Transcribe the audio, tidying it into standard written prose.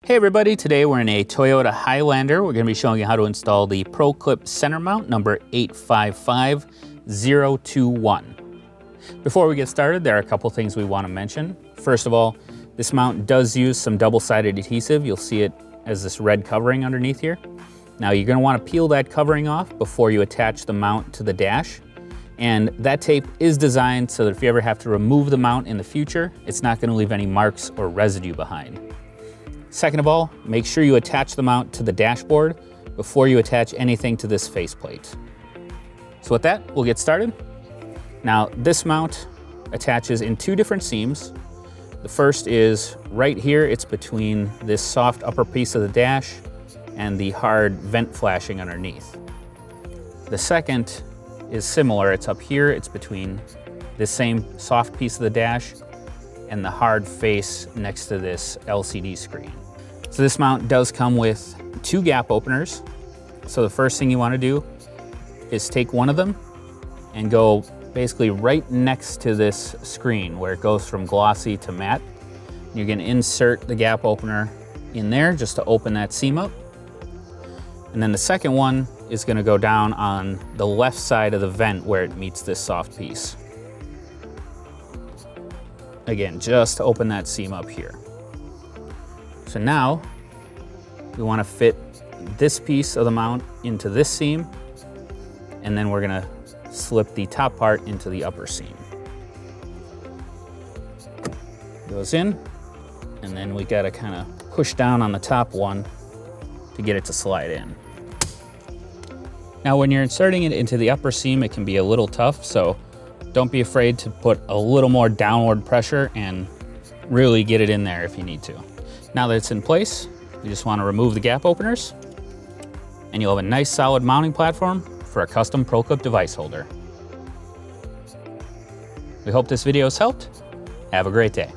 Hey everybody, today we're in a Toyota Highlander. We're going to be showing you how to install the ProClip center mount number 855021. Before we get started, there are a couple things we want to mention. First of all, this mount does use some double-sided adhesive. You'll see it as this red covering underneath here. Now you're going to want to peel that covering off before you attach the mount to the dash. And that tape is designed so that if you ever have to remove the mount in the future, it's not going to leave any marks or residue behind. Second of all, make sure you attach the mount to the dashboard before you attach anything to this faceplate. So with that, we'll get started. Now, this mount attaches in two different seams. The first is right here. It's between this soft upper piece of the dash and the hard vent flashing underneath. The second is similar. It's up here. It's between this same soft piece of the dash and the hard face next to this LCD screen. So this mount does come with two gap openers. So the first thing you want to do is take one of them and go basically right next to this screen where it goes from glossy to matte. You're going to insert the gap opener in there just to open that seam up. And then the second one is going to go down on the left side of the vent where it meets this soft piece. Again, just to open that seam up here. So now we want to fit this piece of the mount into this seam, and then we're going to slip the top part into the upper seam. Goes in, and then we got to kind of push down on the top one to get it to slide in. Now when you're inserting it into the upper seam, it can be a little tough, so don't be afraid to put a little more downward pressure and really get it in there if you need to. Now that it's in place, you just want to remove the gap openers, and you'll have a nice solid mounting platform for a custom ProClip device holder. We hope this video has helped. Have a great day.